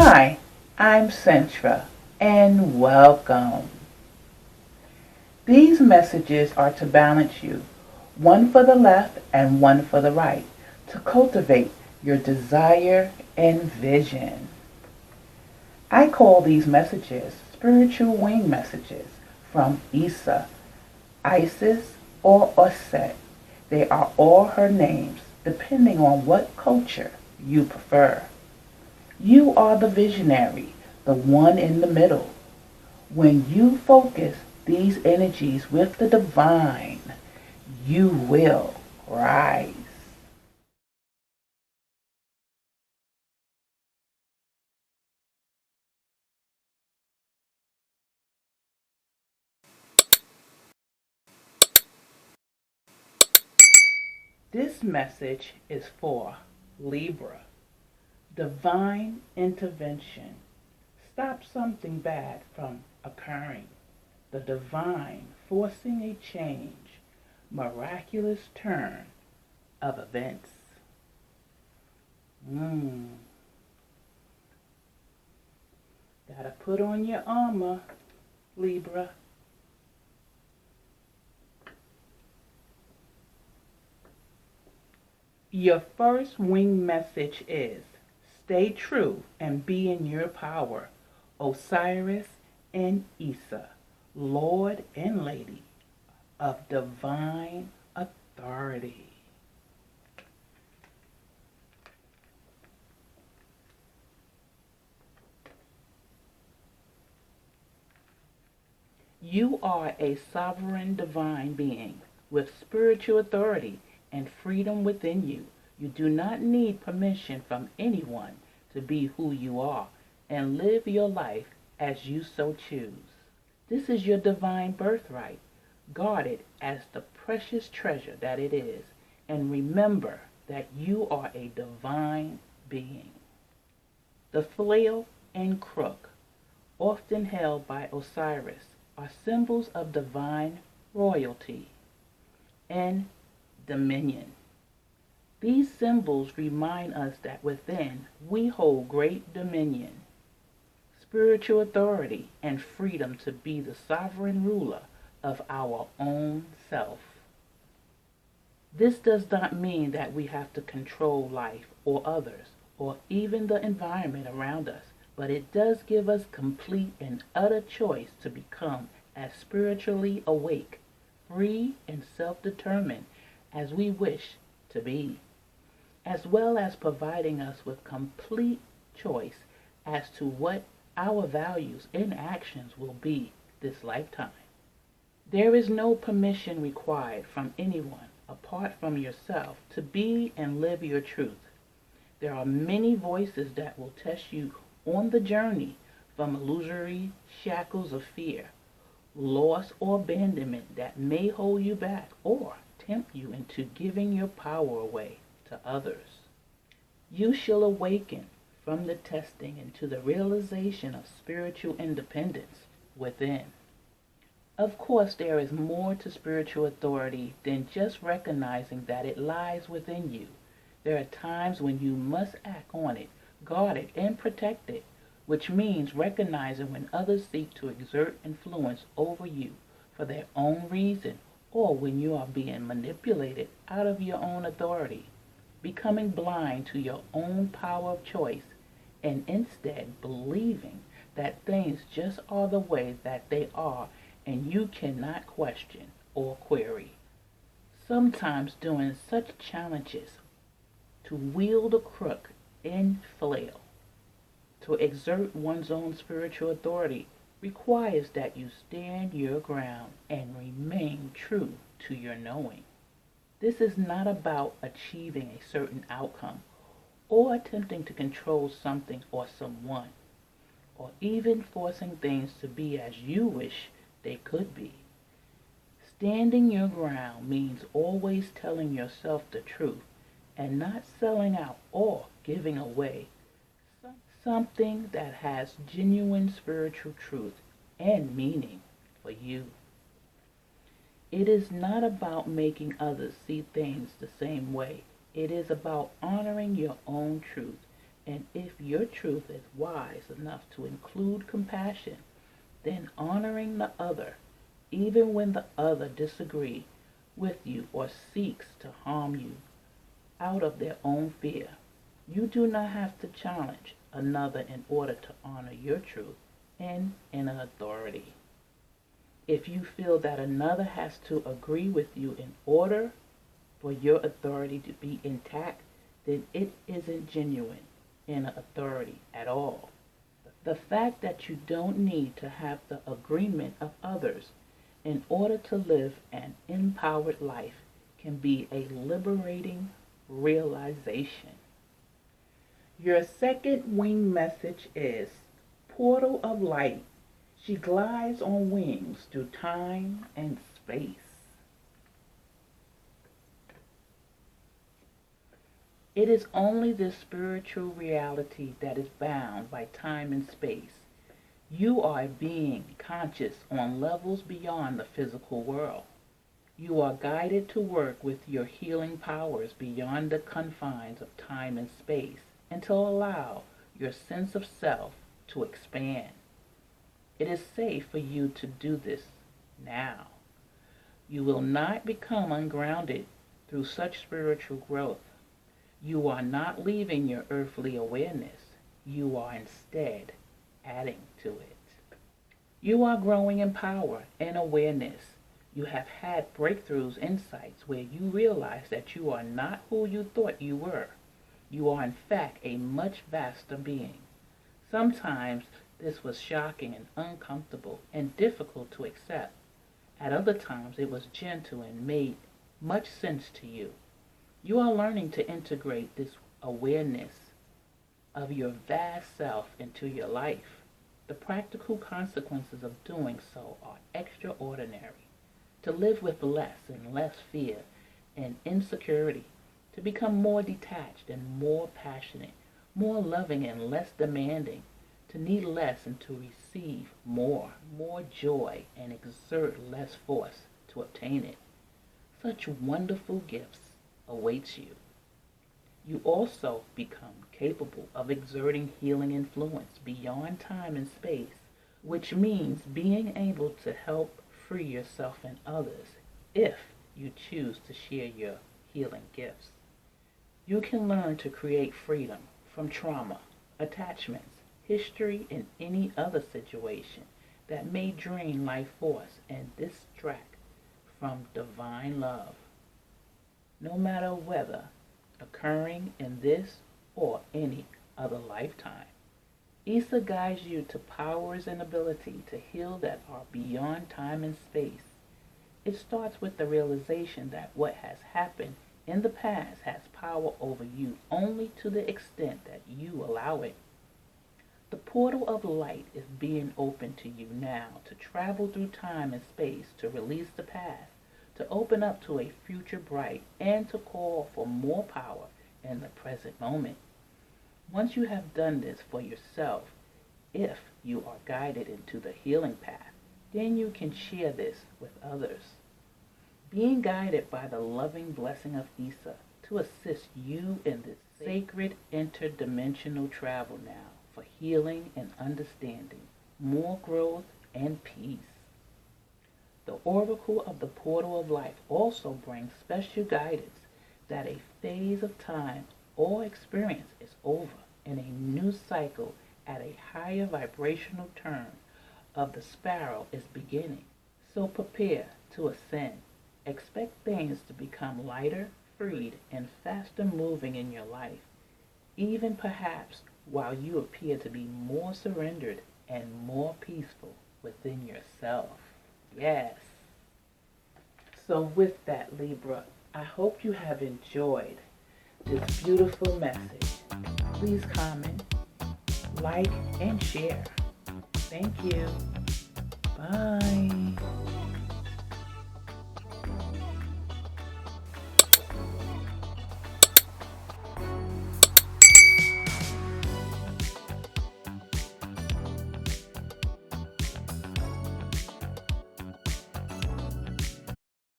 Hi, I'm Centra, and welcome. These messages are to balance you, one for the left and one for the right, to cultivate your desire and vision. I call these messages spiritual wing messages from Isa, Isis, or Osset. They are all her names, depending on what culture you prefer. You are the visionary, the one in the middle. When you focus these energies with the divine, you will rise. This message is for Libra. Divine intervention. Stop something bad from occurring. The divine forcing a change. Miraculous turn of events. Gotta put on your armor, Libra. Your first wing message is stay true and be in your power. Osiris and Isa, Lord and Lady of divine authority. You are a sovereign divine being with spiritual authority and freedom within you. You do not need permission from anyone to be who you are and live your life as you so choose. This is your divine birthright. Guard it as the precious treasure that it is, and remember that you are a divine being. The flail and crook, often held by Osiris, are symbols of divine royalty and dominion. These symbols remind us that within we hold great dominion, spiritual authority, and freedom to be the sovereign ruler of our own self. This does not mean that we have to control life or others or even the environment around us, but it does give us complete and utter choice to become as spiritually awake, free, and self-determined as we wish to be, as well as providing us with complete choice as to what our values and actions will be this lifetime. There is no permission required from anyone apart from yourself to be and live your truth. There are many voices that will test you on the journey from illusory shackles of fear, loss, or abandonment that may hold you back or tempt you into giving your power away to others. You shall awaken from the testing into the realization of spiritual independence within. Of course, there is more to spiritual authority than just recognizing that it lies within you. There are times when you must act on it, guard it, and protect it, which means recognizing when others seek to exert influence over you for their own reason or when you are being manipulated out of your own authority, becoming blind to your own power of choice and instead believing that things just are the way that they are and you cannot question or query. Sometimes during such challenges, to wield a crook and flail, to exert one's own spiritual authority, requires that you stand your ground and remain true to your knowing. This is not about achieving a certain outcome or attempting to control something or someone, or even forcing things to be as you wish they could be. Standing your ground means always telling yourself the truth and not selling out or giving away something that has genuine spiritual truth and meaning for you. It is not about making others see things the same way. It is about honoring your own truth And if your truth is wise enough to include compassion, then honoring the other, even when the other disagrees with you or seeks to harm you out of their own fear. You do not have to challenge another in order to honor your truth and inner authority. If you feel that another has to agree with you in order for your authority to be intact, then it isn't genuine inner authority at all. The fact that you don't need to have the agreement of others in order to live an empowered life can be a liberating realization. Your second wing message is Portal of Light. She glides on wings through time and space. It is only this spiritual reality that is bound by time and space. You are a being conscious on levels beyond the physical world. You are guided to work with your healing powers beyond the confines of time and space and to allow your sense of self to expand. It is safe for you to do this now. You will not become ungrounded through such spiritual growth. You are not leaving your earthly awareness. You are instead adding to it. You are growing in power and awareness. You have had breakthroughs, insights where you realize that you are not who you thought you were. You are in fact a much vaster being. Sometimes this was shocking and uncomfortable and difficult to accept. At other times it was gentle and made much sense to you. You are learning to integrate this awareness of your vast self into your life. The practical consequences of doing so are extraordinary. To live with less and less fear and insecurity, to become more detached and more passionate, more loving and less demanding, to need less and to receive more joy and exert less force to obtain it. Such wonderful gifts awaits you. You also become capable of exerting healing influence beyond time and space, which means being able to help free yourself and others if you choose to share your healing gifts. You can learn to create freedom from trauma, attachments, history, and any other situation that may drain life force and distract from divine love. No matter whether occurring in this or any other lifetime. Isa guides you to powers and ability to heal that are beyond time and space. It starts with the realization that what has happened in the past has power over you only to the extent that you allow it. The portal of light is being opened to you now to travel through time and space to release the past, to open up to a future bright, and to call for more power in the present moment. Once you have done this for yourself, if you are guided into the healing path, then you can share this with others. Being guided by the loving blessing of Isa to assist you in this sacred interdimensional travel now for healing and understanding, more growth and peace. The Oracle of the Portal of Life also brings special guidance that a phase of time or experience is over and a new cycle at a higher vibrational turn of the spiral is beginning. So prepare to ascend. Expect things to become lighter, freed, and faster moving in your life, even perhaps while you appear to be more surrendered and more peaceful within yourself. Yes. So with that, Libra, I hope you have enjoyed this beautiful message. Please comment, like, and share. Thank you. Bye.